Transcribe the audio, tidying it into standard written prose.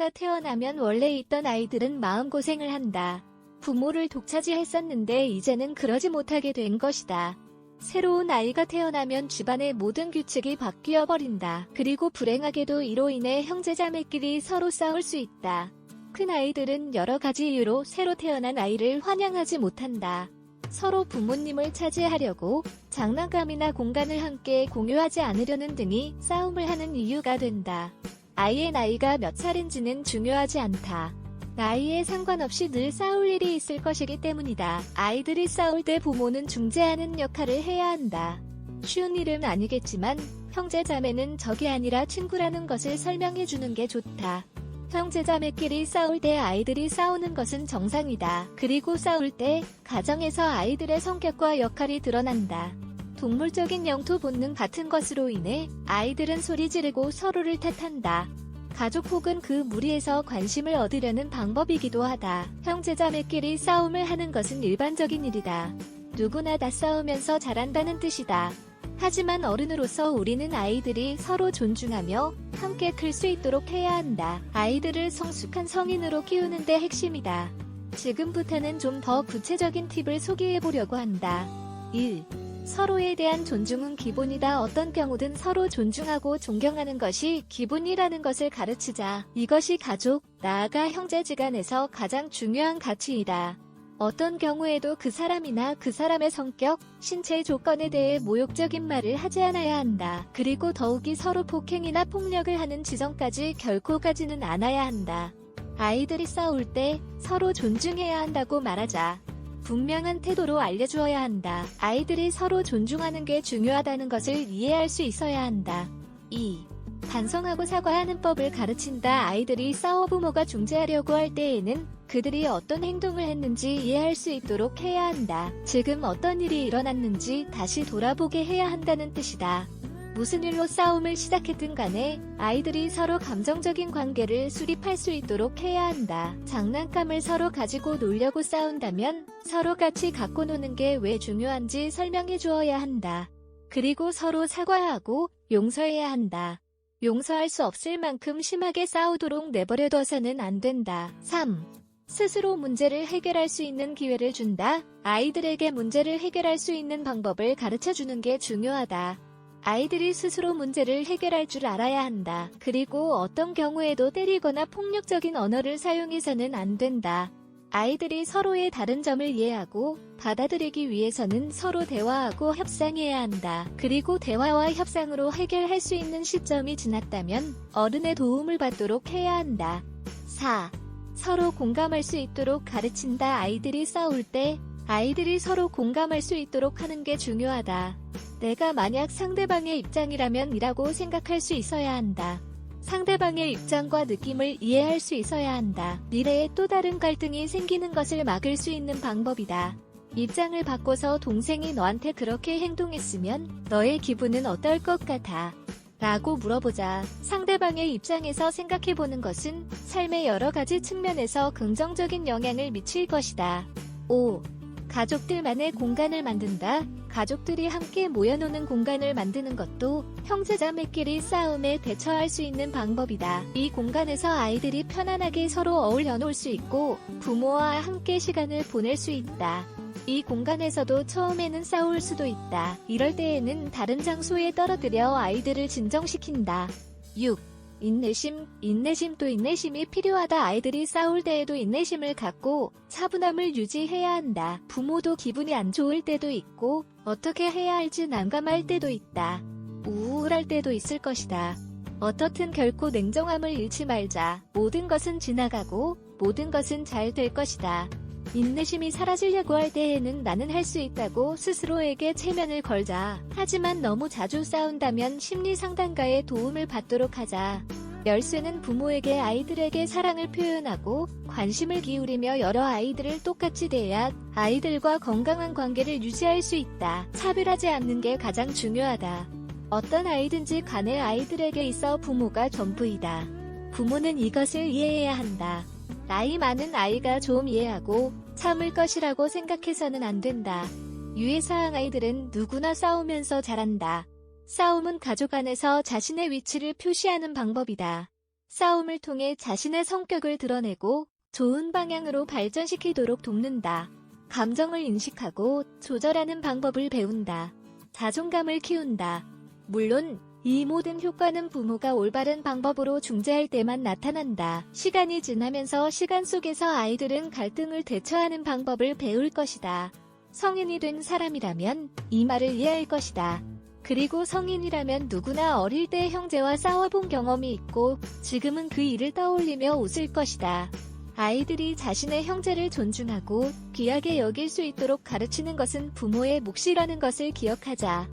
아이가 태어나면 원래 있던 아이들은 마음고생을 한다. 부모를 독차지했었는데 이제는 그러지 못하게 된 것이다. 새로운 아이가 태어나면 집안의 모든 규칙이 바뀌어 버린다. 그리고 불행하게도 이로 인해 형제자매끼리 서로 싸울 수 있다. 큰 아이들은 여러 가지 이유로 새로 태어난 아이를 환영하지 못한다. 서로 부모님을 차지하려고 장난감이나 공간을 함께 공유하지 않으려는 등이 싸움을 하는 이유가 된다. 아이의 나이가 몇 살인지는 중요하지 않다. 나이에 상관없이 늘 싸울 일이 있을 것이기 때문이다. 아이들이 싸울 때 부모는 중재하는 역할을 해야 한다. 쉬운 일은 아니겠지만 형제자매는 적이 아니라 친구라는 것을 설명해주는 게 좋다. 형제자매끼리 싸울 때 아이들이 싸우는 것은 정상이다. 그리고 싸울 때 가정에서 아이들의 성격과 역할이 드러난다. 동물적인 영토 본능 같은 것으로 인해 아이들은 소리 지르고 서로를 탓한다. 가족 혹은 그 무리에서 관심을 얻으려는 방법이기도 하다. 형제자매끼리 싸움을 하는 것은 일반적인 일이다. 누구나 다 싸우면서 자란다는 뜻이다. 하지만 어른으로서 우리는 아이들이 서로 존중하며 함께 클 수 있도록 해야 한다. 아이들을 성숙한 성인으로 키우는 데 핵심이다. 지금부터는 좀 더 구체적인 팁을 소개해보려고 한다. 1. 서로에 대한 존중은 기본이다. 어떤 경우든 서로 존중하고 존경하는 것이 기본이라는 것을 가르치자. 이것이 가족, 나아가 형제지간에서 가장 중요한 가치이다. 어떤 경우에도 그 사람이나 그 사람의 성격, 신체 조건에 대해 모욕적인 말을 하지 않아야 한다. 그리고 더욱이 서로 폭행이나 폭력을 하는 지점까지 결코 가지는 않아야 한다. 아이들이 싸울 때 서로 존중해야 한다고 말하자. 분명한 태도로 알려주어야 한다. 아이들이 서로 존중하는 게 중요하다는 것을 이해할 수 있어야 한다. 2. 반성하고 사과하는 법을 가르친다. 아이들이 싸워 부모가 중재하려고 할 때에는 그들이 어떤 행동을 했는지 이해할 수 있도록 해야 한다. 지금 어떤 일이 일어났는지 다시 돌아보게 해야 한다는 뜻이다. 무슨 일로 싸움을 시작했든 간에 아이들이 서로 감정적인 관계를 수립할 수 있도록 해야 한다. 장난감을 서로 가지고 놀려고 싸운다면 서로 같이 갖고 노는 게 왜 중요한지 설명해 주어야 한다. 그리고 서로 사과하고 용서해야 한다. 용서할 수 없을 만큼 심하게 싸우도록 내버려둬서는 안 된다. 3. 스스로 문제를 해결할 수 있는 기회를 준다. 아이들에게 문제를 해결할 수 있는 방법을 가르쳐주는 게 중요하다. 아이들이 스스로 문제를 해결할 줄 알아야 한다. 그리고 어떤 경우에도 때리거나 폭력적인 언어를 사용해서는 안 된다. 아이들이 서로의 다른 점을 이해하고 받아들이기 위해서는 서로 대화하고 협상해야 한다. 그리고 대화와 협상으로 해결할 수 있는 시점이 지났다면 어른의 도움을 받도록 해야 한다. 4. 서로 공감할 수 있도록 가르친다. 아이들이 싸울 때 아이들이 서로 공감할 수 있도록 하는 게 중요하다. 내가 만약 상대방의 입장이라면 이라고 생각할 수 있어야 한다. 상대방의 입장과 느낌을 이해할 수 있어야 한다. 미래에 또 다른 갈등이 생기는 것을 막을 수 있는 방법이다. 입장을 바꿔서 동생이 너한테 그렇게 행동했으면 너의 기분은 어떨 것 같아? 라고 물어보자. 상대방의 입장에서 생각해보는 것은 삶의 여러 가지 측면에서 긍정적인 영향을 미칠 것이다. 5. 가족들만의 공간을 만든다. 가족들이 함께 모여노는 공간을 만드는 것도 형제자매끼리 싸움에 대처할 수 있는 방법이다. 이 공간에서 아이들이 편안하게 서로 어울려 놀 수 있고 부모와 함께 시간을 보낼 수 있다. 이 공간에서도 처음에는 싸울 수도 있다. 이럴 때에는 다른 장소에 떨어뜨려 아이들을 진정시킨다. 6. 인내심도 인내심이 필요하다. 아이들이 싸울 때에도 인내심을 갖고 차분함을 유지해야 한다. 부모도 기분이 안 좋을 때도 있고 어떻게 해야 할지 난감할 때도 있다. 우울할 때도 있을 것이다. 어떻든 결코 냉정함을 잃지 말자. 모든 것은 지나가고 모든 것은 잘 될 것이다. 인내심이 사라지려고 할 때에는 나는 할 수 있다고 스스로에게 체면을 걸자. 하지만 너무 자주 싸운다면 심리상담가의 도움을 받도록 하자. 열쇠는 부모에게 아이들에게 사랑을 표현하고 관심을 기울이며 여러 아이들을 똑같이 대해야 아이들과 건강한 관계를 유지할 수 있다. 차별하지 않는 게 가장 중요하다. 어떤 아이든지 간에 아이들에게 있어 부모가 전부이다. 부모는 이것을 이해해야 한다. 나이 많은 아이가 좀 이해하고 참을 것이라고 생각해서는 안 된다. 유해사항 아이들은 누구나 싸우면서 자란다. 싸움은 가족 안에서 자신의 위치를 표시하는 방법이다. 싸움을 통해 자신의 성격을 드러내고 좋은 방향으로 발전시키도록 돕는다. 감정을 인식하고 조절하는 방법을 배운다. 자존감을 키운다. 물론 이 모든 효과는 부모가 올바른 방법으로 중재할 때만 나타난다. 시간이 지나면서 시간 속에서 아이들은 갈등을 대처하는 방법을 배울 것이다. 성인이 된 사람이라면 이 말을 이해할 것이다. 그리고 성인이라면 누구나 어릴 때 형제와 싸워본 경험이 있고 지금은 그 일을 떠올리며 웃을 것이다. 아이들이 자신의 형제를 존중하고 귀하게 여길 수 있도록 가르치는 것은 부모의 몫이라는 것을 기억하자.